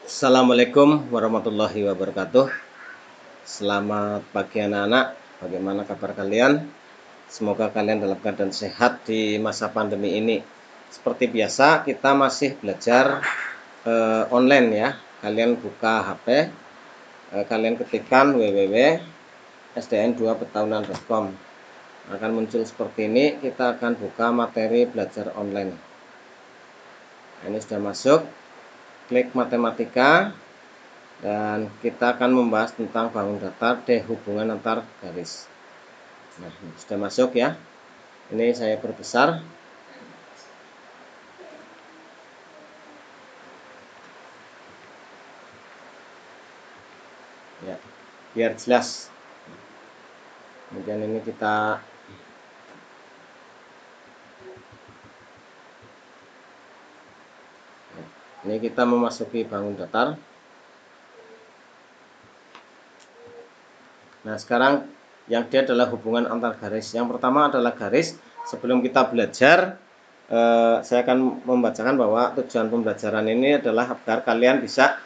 Assalamualaikum warahmatullahi wabarakatuh. Selamat pagi anak-anak. Bagaimana kabar kalian? Semoga kalian dalam keadaan sehat di masa pandemi ini. Seperti biasa kita masih belajar online ya. Kalian buka HP, kalian ketikkan www.sdn2petahunan.com. Akan muncul seperti ini. Kita akan buka materi belajar online. Nah, ini sudah masuk. Klik matematika. Dan kita akan membahas tentang bangun datar dan hubungan antar garis. Nah, sudah masuk ya. Ini saya perbesar. Ya, biar jelas. Kemudian ini kita memasuki bangun datar. Nah, sekarang yang dia adalah hubungan antar garis. Yang pertama adalah garis. Sebelum kita belajar, saya akan membacakan bahwa tujuan pembelajaran ini adalah agar kalian bisa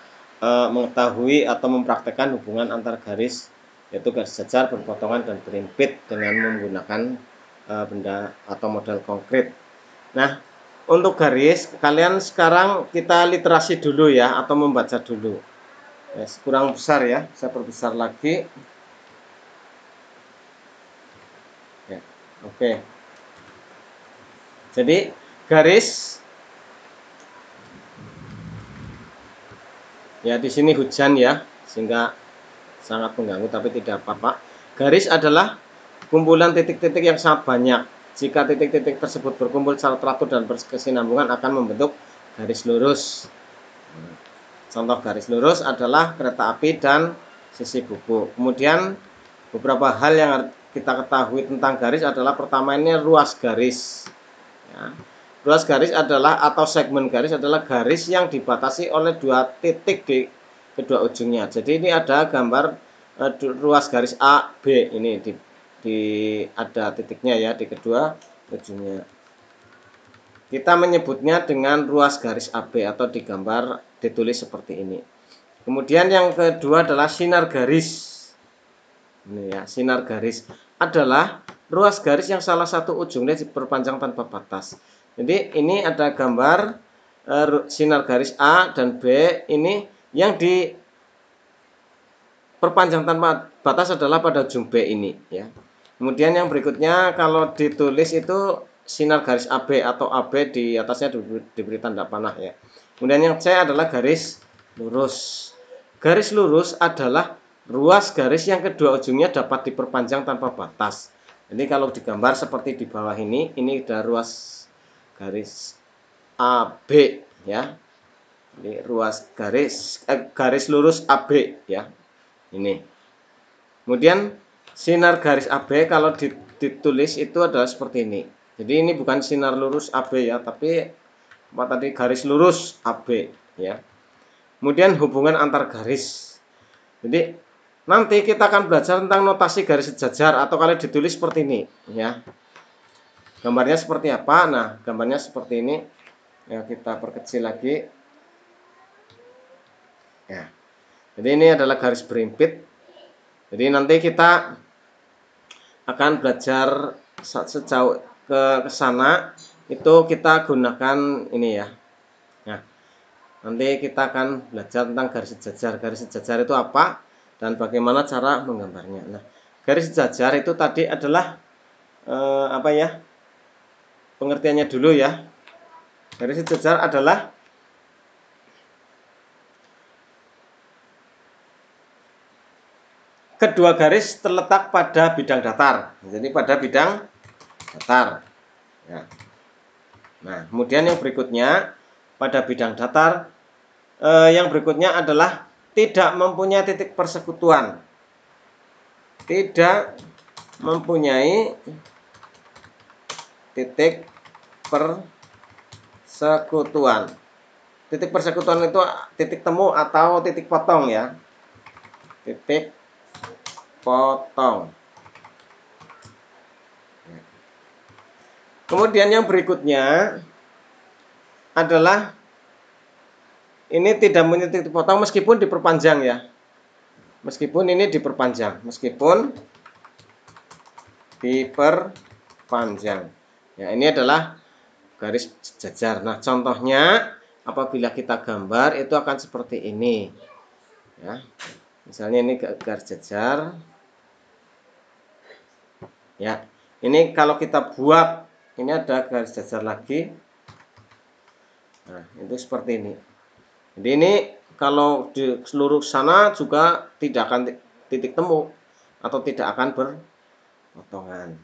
mengetahui atau mempraktekkan hubungan antar garis, yaitu garis jajar, berpotongan, dan berimpit dengan menggunakan benda atau model konkret. Nah, untuk garis, kalian sekarang kita literasi dulu ya, atau membaca dulu. Kurang besar ya, saya perbesar lagi. Ya, oke. Jadi garis, ya di sini hujan ya, sehingga sangat mengganggu, tapi tidak apa-apa. Garis adalah kumpulan titik-titik yang sangat banyak. Jika titik-titik tersebut berkumpul secara teratur dan berkesinambungan akan membentuk garis lurus. Contoh garis lurus adalah kereta api dan sisi buku. Kemudian beberapa hal yang kita ketahui tentang garis adalah pertama ini ruas garis. Ya. Ruas garis adalah atau segmen garis adalah garis yang dibatasi oleh dua titik di kedua ujungnya. Jadi ini ada gambar ruas garis A, B ini ada titiknya ya di kedua ujungnya. Kita menyebutnya dengan ruas garis AB atau digambar ditulis seperti ini. Kemudian yang kedua adalah sinar garis. Ini ya, sinar garis adalah ruas garis yang salah satu ujungnya diperpanjang tanpa batas. Jadi ini ada gambar sinar garis A dan B ini yang diperpanjang tanpa batas adalah pada ujung B ini ya. Kemudian yang berikutnya kalau ditulis itu sinar garis AB atau AB di atasnya diberi tanda panah ya. Kemudian yang C adalah garis lurus. Garis lurus adalah ruas garis yang kedua ujungnya dapat diperpanjang tanpa batas. Jadi kalau digambar seperti di bawah ini ada ruas garis AB ya. Ini ruas garis lurus AB ya. Ini. Kemudian sinar garis AB kalau ditulis itu adalah seperti ini. Jadi ini bukan sinar lurus AB ya, tapi apa tadi garis lurus AB ya. Kemudian hubungan antar garis. Jadi nanti kita akan belajar tentang notasi garis sejajar atau kalau ditulis seperti ini ya. Gambarnya seperti apa? Nah, gambarnya seperti ini. Ya, kita perkecil lagi. Ya. Jadi ini adalah garis berimpit. Jadi nanti kita akan belajar sejauh ke sana itu kita gunakan ini ya. Nah, nanti kita akan belajar tentang garis sejajar. Garis sejajar itu apa dan bagaimana cara menggambarnya. Nah, garis sejajar itu tadi adalah apa ya? Pengertiannya dulu ya. Garis sejajar adalah kedua garis terletak pada bidang datar. Jadi pada bidang datar. Ya. Nah, kemudian yang berikutnya pada bidang datar, yang berikutnya adalah tidak mempunyai titik persekutuan. Tidak mempunyai titik persekutuan. Titik persekutuan itu titik temu atau titik potong ya. Titik potong. Kemudian yang berikutnya adalah ini tidak punya titik potong meskipun diperpanjang ya. Meskipun ini diperpanjang, meskipun diperpanjang. Ya, ini adalah garis jajar. Nah, contohnya apabila kita gambar itu akan seperti ini. Ya. Misalnya ini garis jajar. Ya. Ini kalau kita buat ini ada garis jajar lagi. Nah, itu seperti ini. Jadi ini kalau di seluruh sana juga tidak akan titik temu atau tidak akan berpotongan.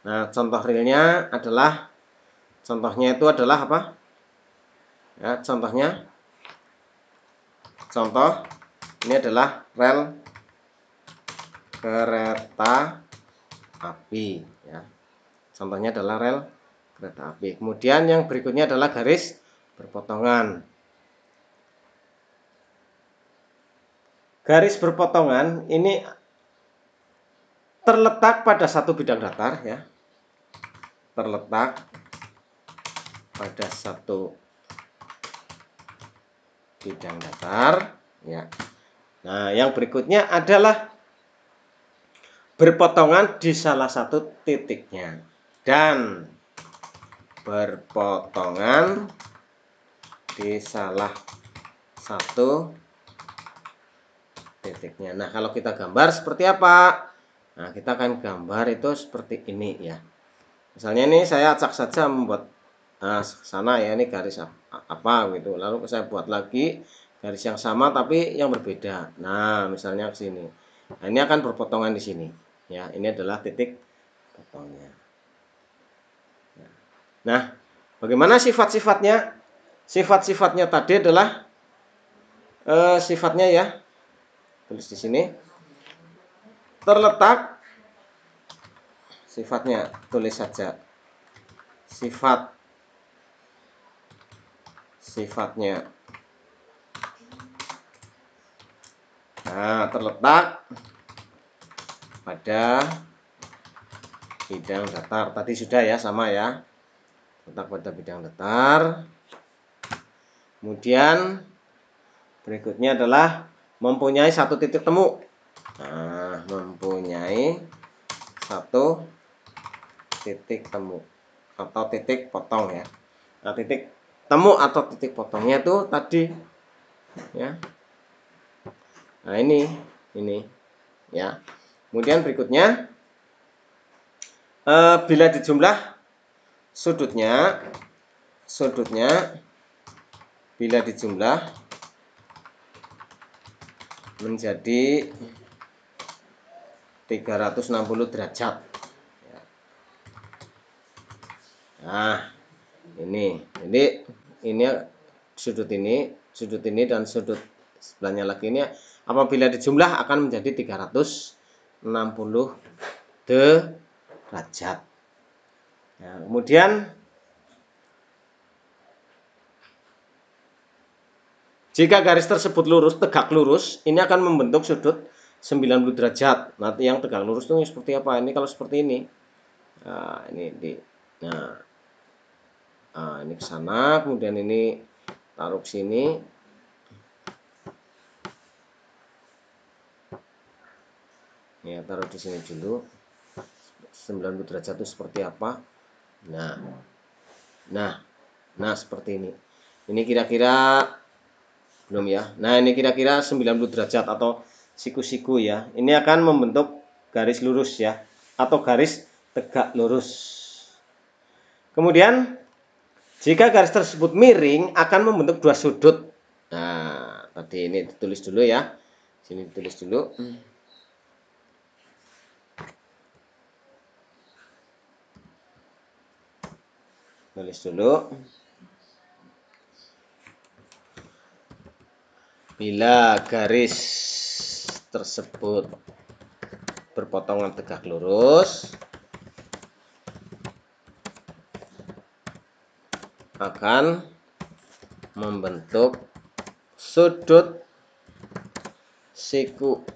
Nah, contoh realnya adalah contohnya itu adalah apa? Ya, contohnya contoh ini adalah rel kereta api ya. Contohnya adalah rel kereta api. Kemudian yang berikutnya adalah garis berpotongan. Garis berpotongan ini terletak pada satu bidang datar ya. Terletak pada satu bidang datar ya. Nah, yang berikutnya adalah berpotongan di salah satu titiknya dan berpotongan di salah satu titiknya. Nah, kalau kita gambar seperti apa? Nah, kita akan gambar itu seperti ini ya. Misalnya ini saya acak saja membuat sana ya, ini garis apa gitu. Lalu saya buat lagi garis yang sama tapi yang berbeda. Nah, misalnya ke sini. Nah, ini akan berpotongan di sini. Ya, ini adalah titik potongnya. Nah, bagaimana sifat-sifatnya? Sifat-sifatnya tadi adalah sifatnya ya. Tulis di sini. Terletak sifatnya, tulis saja. Sifatnya. Nah, terletak pada bidang datar. Tadi sudah ya, sama ya. Terletak pada bidang datar. Kemudian berikutnya adalah mempunyai satu titik temu. Nah, mempunyai satu titik temu atau titik potong ya. Nah, titik temu atau titik potongnya itu tadi ya. Nah, ini ya. Kemudian berikutnya bila dijumlah sudutnya bila dijumlah menjadi 360 derajat. Nah, ini. Jadi ini sudut ini dan sudut sebelahnya lagi ini apabila dijumlah akan menjadi 360 derajat. Nah, kemudian jika garis tersebut lurus, tegak lurus, ini akan membentuk sudut 90 derajat. Nanti yang tegak lurus itu seperti apa? Ini kalau seperti ini. Nah, ini ke sana, kemudian ini taruh sini. Ya, taruh di sini dulu. 90 derajat itu seperti apa? Nah, seperti ini. Ini kira-kira belum ya. Nah, ini kira-kira 90 derajat atau siku-siku ya. Ini akan membentuk garis lurus ya atau garis tegak lurus. Kemudian jika garis tersebut miring akan membentuk dua sudut. Nah, tadi ini ditulis dulu ya. Sini ditulis dulu. Tulis dulu. Bila garis tersebut berpotongan tegak lurus akan membentuk sudut siku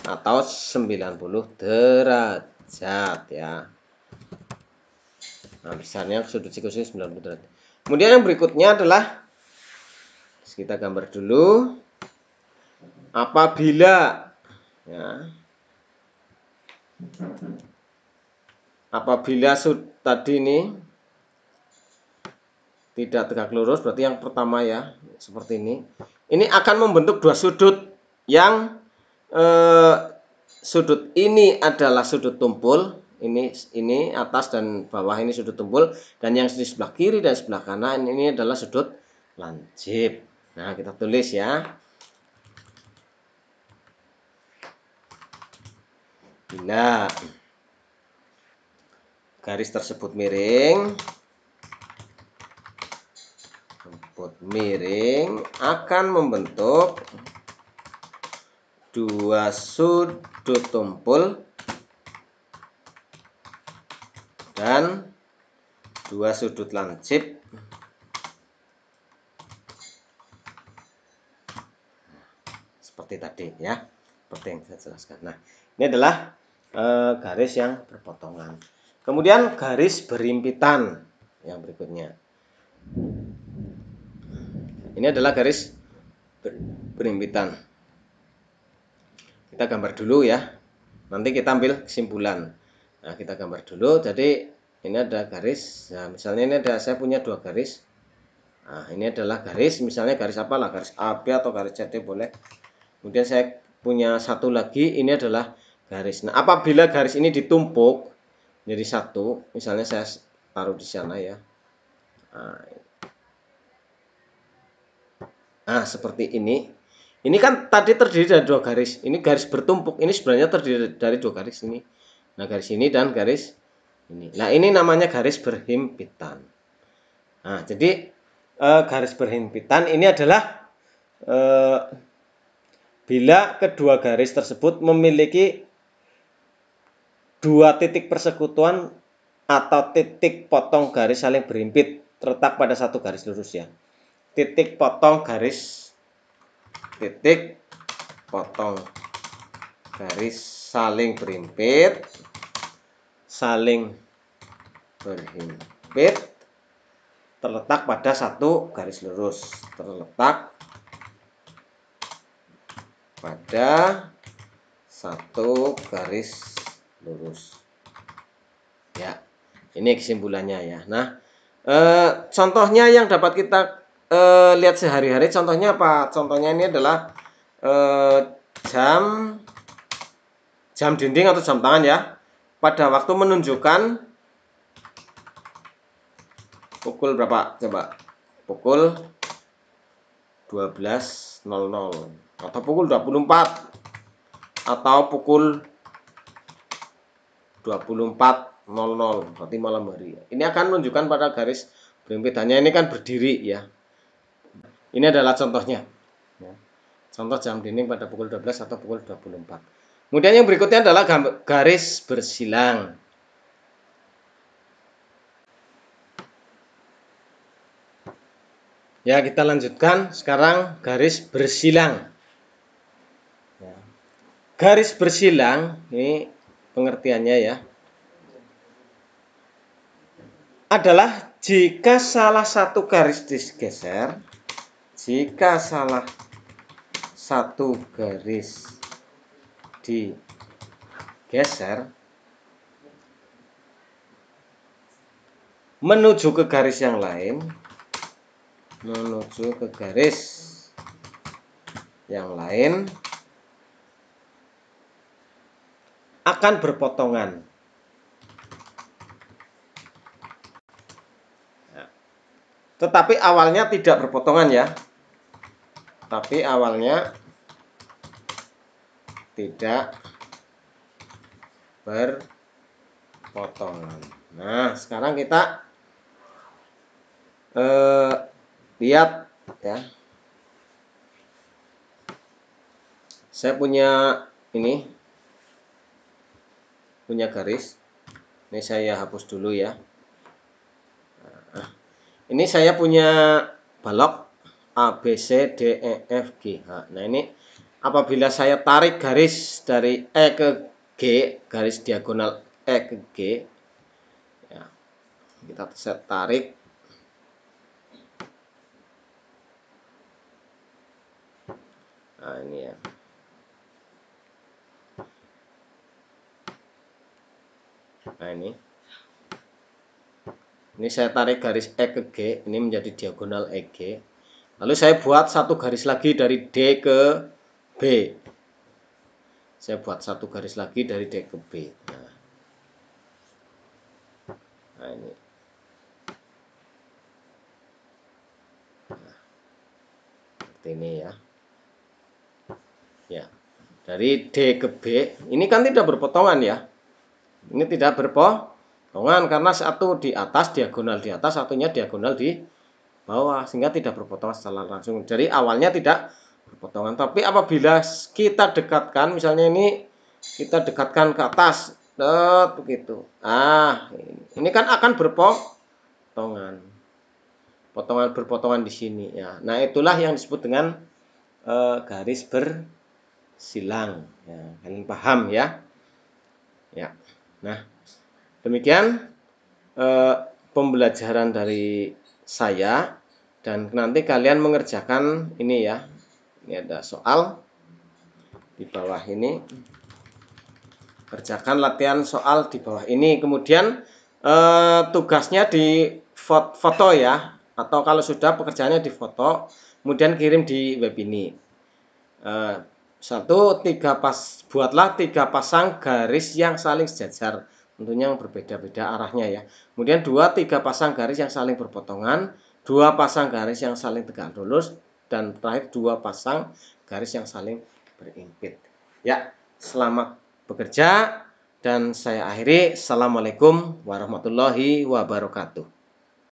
atau 90 derajat ya. Nah, besarnya sudut siku sini 90 derajat. Kemudian yang berikutnya adalah kita gambar dulu. Apabila ya, apabila tadi ini tidak tegak lurus, berarti yang pertama ya, seperti ini. Ini akan membentuk dua sudut yang sudut ini adalah sudut tumpul, ini atas dan bawah ini sudut tumpul, dan yang di sebelah kiri dan sebelah kanan ini adalah sudut lancip. Nah, kita tulis ya. Bila garis tersebut miring, akan membentuk dua sudut tumpul dan dua sudut lancip seperti tadi ya, seperti yang saya jelaskan. Nah, ini adalah garis yang berpotongan. Kemudian garis berimpitan yang berikutnya. Ini adalah garis berimpitan. Kita gambar dulu ya. Nanti kita ambil kesimpulan. Nah, kita gambar dulu. Jadi ini ada garis. Nah, misalnya ini ada, saya punya dua garis. Nah, ini adalah garis. Misalnya garis apalah, garis AB atau garis CT boleh. Kemudian saya punya satu lagi. Ini adalah garis. Nah, apabila garis ini ditumpuk jadi satu, misalnya saya taruh di sana ya. Nah, seperti ini. Ini kan tadi terdiri dari dua garis. Ini garis bertumpuk. Ini sebenarnya terdiri dari dua garis ini. Nah, garis ini dan garis ini. Nah, ini namanya garis berhimpitan. Nah, jadi garis berhimpitan ini adalah bila kedua garis tersebut memiliki dua titik persekutuan atau titik potong garis saling berhimpit terletak pada satu garis lurus ya. Titik potong garis saling berhimpit terletak pada satu garis lurus, ya. Ini kesimpulannya ya. Nah, contohnya yang dapat kita lihat sehari-hari, contohnya apa? Contohnya ini adalah jam dinding atau jam tangan ya. Pada waktu menunjukkan pukul berapa? Coba. Pukul 12.00 atau pukul 24 atau pukul 24.00, berarti malam hari. Ini akan menunjukkan pada garis berhimpitannya ini kan berdiri ya. Ini adalah contohnya. Contoh jam dinding pada pukul 12 atau pukul 24. Kemudian yang berikutnya adalah garis bersilang. Ya, kita lanjutkan sekarang garis bersilang. Garis bersilang, ini pengertiannya ya, adalah jika salah satu garis digeser, menuju ke garis yang lain, akan berpotongan. Tetapi awalnya tidak berpotongan ya. Nah, sekarang kita lihat ya. Saya punya garis. Ini saya hapus dulu ya. Nah, ini saya punya balok A, B, C, D, E, F, G, H. Nah, ini apabila saya tarik garis dari E ke G, garis diagonal E ke G, ya, Kita tarik. Nah, ini ya. Nah, ini saya tarik garis E ke G, ini menjadi diagonal EG. Lalu saya buat satu garis lagi dari D ke B. Saya buat satu garis lagi dari D ke B. Nah ini. Nah, seperti ini ya. Ya. Dari D ke B, ini kan tidak berpotongan ya. Ini tidak berpotongan karena satu di atas, diagonal di atas, satunya diagonal di bawah, sehingga tidak berpotongan secara langsung. Jadi awalnya tidak berpotongan, tapi apabila kita dekatkan, misalnya ini kita dekatkan ke atas, begitu. Ah, ini kan akan berpotongan, berpotongan di sini ya. Nah, itulah yang disebut dengan garis bersilang. Ya, kalian paham ya? Ya. Nah, demikian pembelajaran dari saya, dan nanti kalian mengerjakan ini ya. Ini ada soal di bawah ini. Kerjakan latihan soal di bawah ini. Kemudian tugasnya di foto ya, atau kalau sudah pekerjaannya di foto, kemudian kirim di web ini. Buatlah 3 pasang garis yang saling sejajar, tentunya yang berbeda-beda arahnya ya. Kemudian 3 pasang garis yang saling berpotongan, 2 pasang garis yang saling tegak lurus, dan terakhir 2 pasang garis yang saling berimpit. Ya, selamat bekerja dan saya akhiri. Assalamualaikum warahmatullahi wabarakatuh.